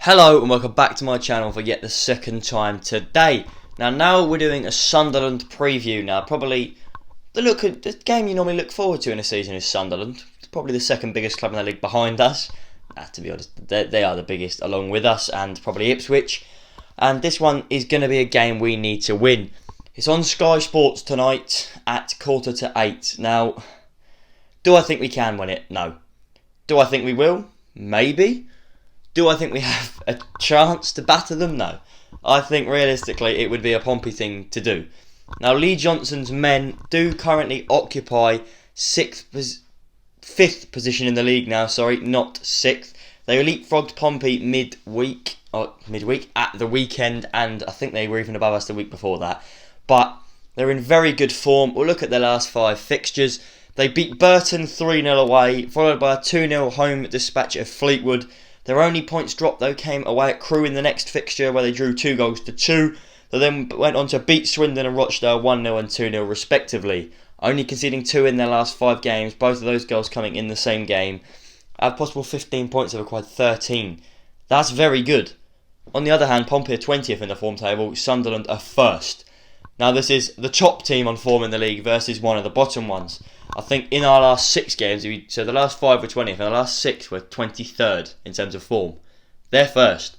Hello and welcome back to my channel for yet the second time today. Now we're doing a Sunderland preview. Now probably the game you normally look forward to in a season is Sunderland. It's probably the second biggest club in the league behind us. To be honest, they are the biggest along with us and probably Ipswich. And this one is going to be a game we need to win. It's on Sky Sports tonight at 7:45. Now, do I think we can win it? No. Do I think we will? Maybe. Do I think we have a chance to batter them? No. I think realistically it would be a Pompey thing to do. Now Lee Johnson's men do currently occupy fifth position in the league now, not sixth. They leapfrogged Pompey midweek at the weekend, and I think they were even above us the week before that. But they're in very good form. We'll look at their last 5 fixtures. They beat Burton 3-0 away, followed by a 2-0 home dispatch of Fleetwood. Their only points drop though came away at Crewe in the next fixture where they drew 2-2. They then went on to beat Swindon and Rochdale 1-0 and 2-0 respectively. Only conceding 2 in their last 5 games, both of those goals coming in the same game. Out of possible 15 points, they've acquired 13. That's very good. On the other hand, Pompey are 20th in the form table, Sunderland are first. Now this is the top team on form in the league versus one of the bottom ones. I think in our last 6 games, so the last 5 were 20th and the last 6 were 23rd in terms of form. They're first.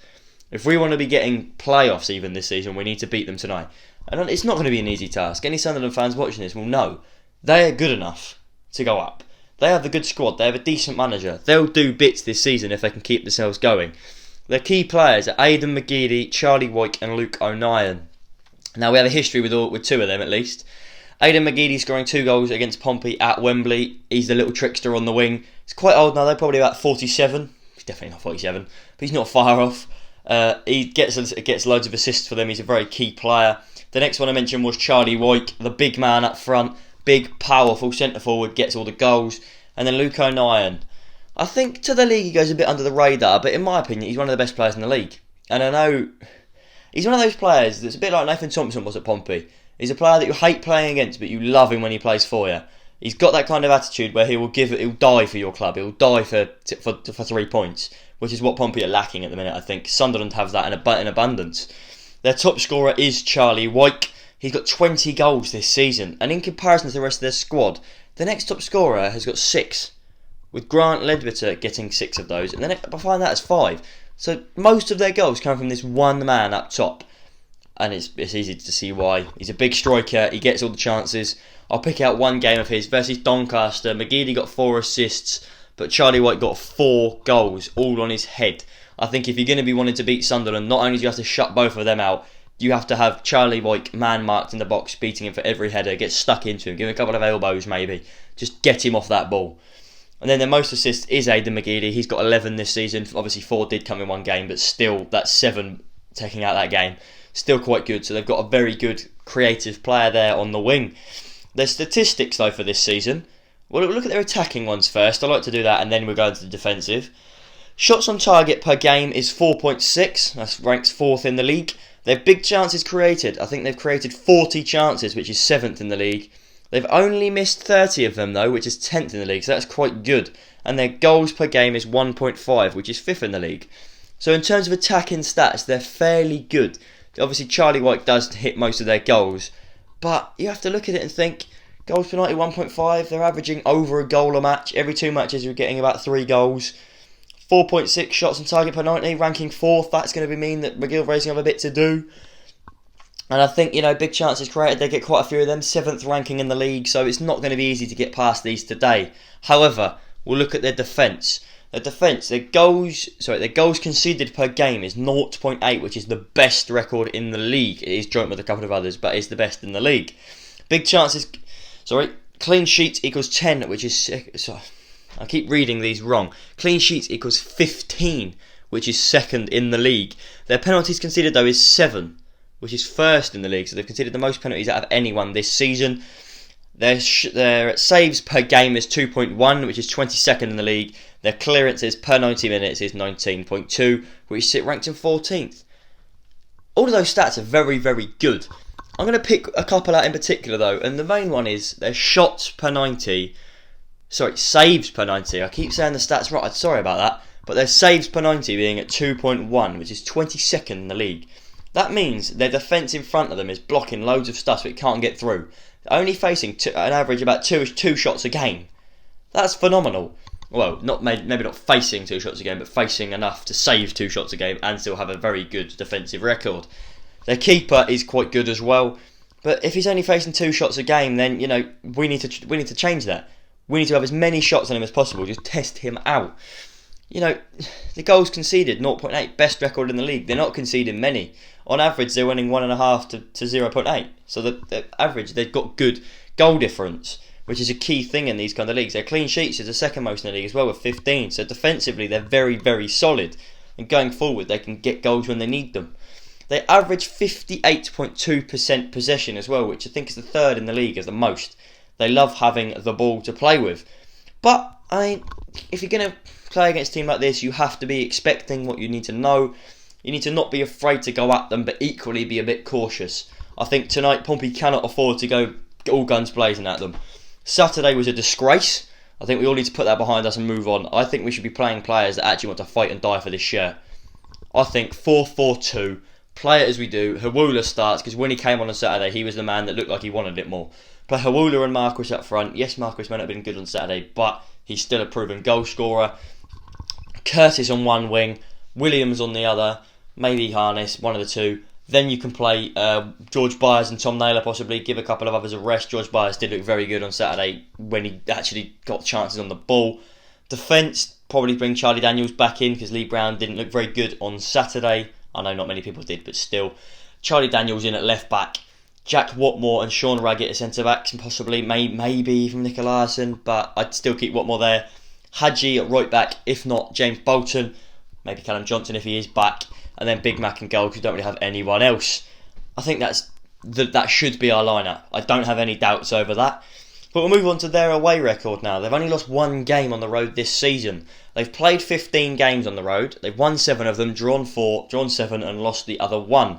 If we want to be getting playoffs even this season, we need to beat them tonight. And it's not going to be an easy task. Any Sunderland fans watching this will know they are good enough to go up. They have a good squad. They have a decent manager. They'll do bits this season if they can keep themselves going. Their key players are Aidan McGeady, Charlie Wyke and Luke O'Nien. Now we have a history with 2 of them at least. Aidan McGeady scoring 2 goals against Pompey at Wembley. He's the little trickster on the wing. He's quite old now, they're probably about 47. He's definitely not 47, but he's not far off. He gets loads of assists for them. He's a very key player. The next one I mentioned was Charlie Wyke, the big man up front. Big, powerful centre forward, gets all the goals. And then Luke O'Nien. I think to the league he goes a bit under the radar, but in my opinion he's one of the best players in the league. And I know he's one of those players that's a bit like Nathan Thompson was at Pompey. He's a player that you hate playing against, but you love him when he plays for you. He's got that kind of attitude where he'll die for your club. He'll die for 3 points, which is what Pompey are lacking at the minute. I think Sunderland have that in abundance. Their top scorer is Charlie Wyke. He's got 20 goals this season, and in comparison to the rest of their squad, the next top scorer has got 6, with Grant Ledbetter getting 6 of those, and then behind that is 5. So most of their goals come from this one man up top. And it's easy to see why. He's a big striker, he gets all the chances. I'll pick out one game of his versus Doncaster. McGeady got 4 assists, but Charlie Wyke got 4 goals, all on his head. I think if you're going to be wanting to beat Sunderland, not only do you have to shut both of them out, you have to have Charlie Wyke man-marked in the box, beating him for every header, get stuck into him, give him a couple of elbows maybe, just get him off that ball. And then their most assists is Aidan McGeady. He's got 11 this season. Obviously 4 did come in one game, but still that's 7 taking out that game. Still quite good, so they've got a very good creative player there on the wing. Their statistics though for this season, well, look at their attacking ones first. I like to do that and then we'll go into the defensive. Shots on target per game is 4.6, that ranks 4th in the league. Their big chances created, I think they've created 40 chances, which is 7th in the league. They've only missed 30 of them though, which is 10th in the league, so that's quite good. And their goals per game is 1.5, which is 5th in the league. So in terms of attacking stats, they're fairly good. Obviously Charlie Wyke does hit most of their goals, but you have to look at it and think, goals per 90, 1.5, they're averaging over a goal a match. Every 2 matches you're getting about 3 goals. 4.6 shots on target per 90, ranking 4th. That's going to mean that McGilvrae's going to have a bit to do. And I think, big chances created, they get quite a few of them. 7th ranking in the league, so it's not going to be easy to get past these today. However, we'll look at their defence. Their goals conceded per game is 0.8, which is the best record in the league. It is joint with a couple of others, but it's the best in the league. Clean sheets equals 10, which is... I keep reading these wrong. Clean sheets equals 15, which is 2nd in the league. Their penalties conceded though is 7, which is 1st in the league. So they've conceded the most penalties out of anyone this season. Their saves per game is 2.1, which is 22nd in the league. Their clearances per 90 minutes is 19.2, which sit ranked in 14th. All of those stats are very, very good. I'm going to pick a couple out in particular though, and the main one is their saves per 90. I keep saying the stats right, sorry about that. but their saves per 90 being at 2.1, which is 22nd in the league. That means their defence in front of them is blocking loads of stuff so it can't get through. Only facing an average about two shots a game. That's phenomenal. Well, maybe not facing 2 shots a game, but facing enough to save 2 shots a game and still have a very good defensive record. Their keeper is quite good as well, but if he's only facing 2 shots a game, then we need to change that. We need to have as many shots on him as possible. Just test him out. The goals conceded 0.8, best record in the league. They're not conceding many. On average, they're winning 1.5 to 0.8. So the average, they've got good goal difference, which is a key thing in these kind of leagues. Their clean sheets is the second most in the league as well with 15. So defensively, they're very, very solid. And going forward, they can get goals when they need them. They average 58.2% possession as well, which I think is the third in the league as the most. They love having the ball to play with. But, if you're going to play against a team like this, you have to be expecting what you need to know. You need to not be afraid to go at them, but equally be a bit cautious. I think tonight Pompey cannot afford to go all guns blazing at them. Saturday was a disgrace. I think we all need to put that behind us and move on. I think we should be playing players that actually want to fight and die for this shirt. I think 4-4-2, play it as we do. Hawula starts, because when he came on Saturday, he was the man that looked like he wanted it more. Play Hawula and Marquis up front. Yes, Marquis may not have been good on Saturday, but he's still a proven goal scorer. Curtis on one wing, Williams on the other, maybe Harness, one of the two. Then you can play George Byers and Tom Naylor possibly, give a couple of others a rest. George Byers did look very good on Saturday when he actually got chances on the ball. Defence, probably bring Charlie Daniels back in because Lee Brown didn't look very good on Saturday. I know not many people did, but still. Charlie Daniels in at left back. Jack Watmore and Sean Raggett at centre backs, and possibly maybe even Nicolaisen, but I'd still keep Watmore there. Hadji at right back, if not James Bolton, maybe Callum Johnson if he is back, and then Big Mac and goal because we don't really have anyone else. I think that should be our lineup. I don't have any doubts over that. But we'll move on to their away record now. They've only lost 1 game on the road this season. They've played 15 games on the road. They've won 7 of them, drawn 4, drawn 7 and lost the other 1.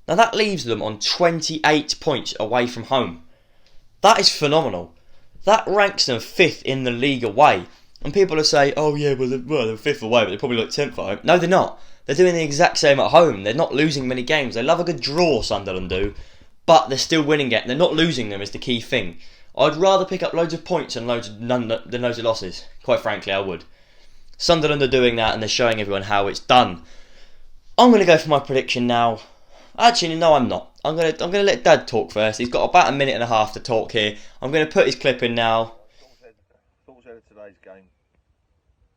Now that leaves them on 28 points away from home. That is phenomenal. That ranks them 5th in the league away. And people will say, oh yeah, they're 5th away, but they're probably like 10th at home. No, they're not. They're doing the exact same at home. They're not losing many games. They love a good draw, Sunderland do, but they're still winning it. They're not losing them is the key thing. I'd rather pick up loads of points than loads of losses. Quite frankly, I would. Sunderland are doing that and they're showing everyone how it's done. I'm going to go for my prediction now. Actually, no, I'm not. I'm going to let Dad talk first. He's got about a minute and a half to talk here. I'm going to put his clip in now. Thoughts out of today's game?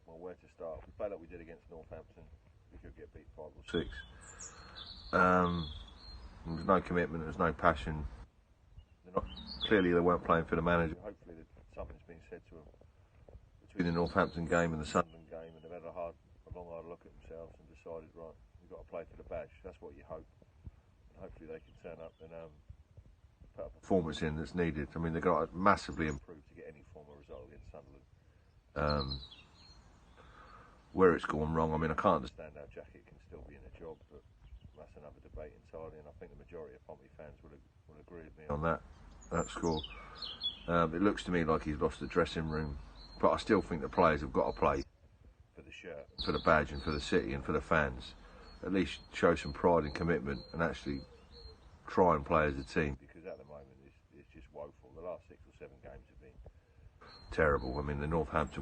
Well, where to start? We played like we did against Northampton. We could get beat 5 or 6. There's no commitment. There's no passion. Clearly, they weren't playing for the manager. Hopefully, something's been said to them between the Northampton game and the Sunderland game, and they've had a long hard look at themselves and decided, right, we've got to play for the badge. That's what you hope. And hopefully, they can turn up and put a performance in that's needed. I mean, they've got to massively improve to get any form of result against Sunderland. Where it's gone wrong, I mean, I can't understand how Jacket can still be in a job, but that's another debate entirely, and I think the majority of Pompey fans will agree with me on that score. It looks to me like he's lost the dressing room, but I still think the players have got to play for the shirt, for the badge and for the city and for the fans. At least show some pride and commitment and actually try and play as a team, because at the moment it's just woeful. The last 6 or 7 games have been terrible. I mean, the Northampton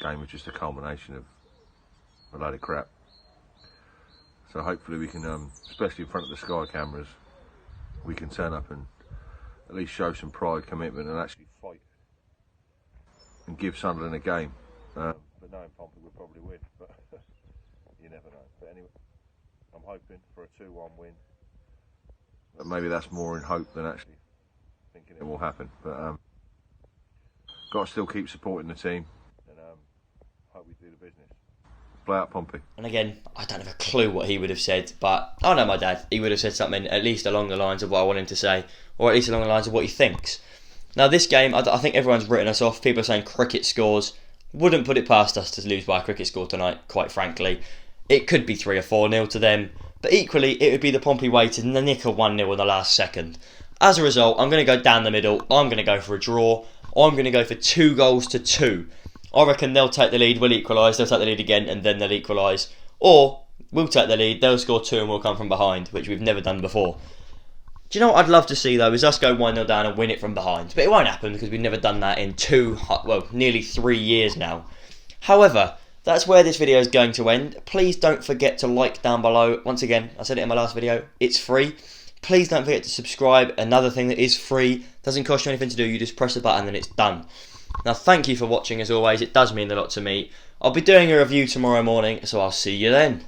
game was just a culmination of a load of crap. So hopefully we can, especially in front of the Sky cameras, we can turn up and at least show some pride, commitment and actually fight and give Sunderland a game. But knowing Pompey will probably win, but you never know. But anyway, I'm hoping for a 2-1 win. But maybe that's more in hope than actually thinking it will happen. But got to still keep supporting the team and hope we do the business. Play Up Pompey. And again, I don't have a clue what he would have said, but I know my dad. He would have said something at least along the lines of what I want him to say, or at least along the lines of what he thinks. Now this game, I think everyone's written us off. People are saying cricket scores. Wouldn't put it past us to lose by a cricket score tonight, quite frankly. It could be 3 or 4-0 to them, but equally it would be the Pompey way to nick a 1-0 in the last second. As a result, I'm going to go down the middle. I'm going to go for a draw. I'm going to go for 2-2. I reckon they'll take the lead, we'll equalise, they'll take the lead again, and then they'll equalise. Or we'll take the lead, they'll score 2 and we'll come from behind, which we've never done before. Do you know what I'd love to see though, is us go 1-0 down and win it from behind. But it won't happen because we've never done that in nearly 3 years now. However, that's where this video is going to end. Please don't forget to like down below. Once again, I said it in my last video, it's free. Please don't forget to subscribe. Another thing that is free, doesn't cost you anything to do, you just press the button and it's done. Now thank you for watching as always, it does mean a lot to me. I'll be doing a review tomorrow morning, so I'll see you then.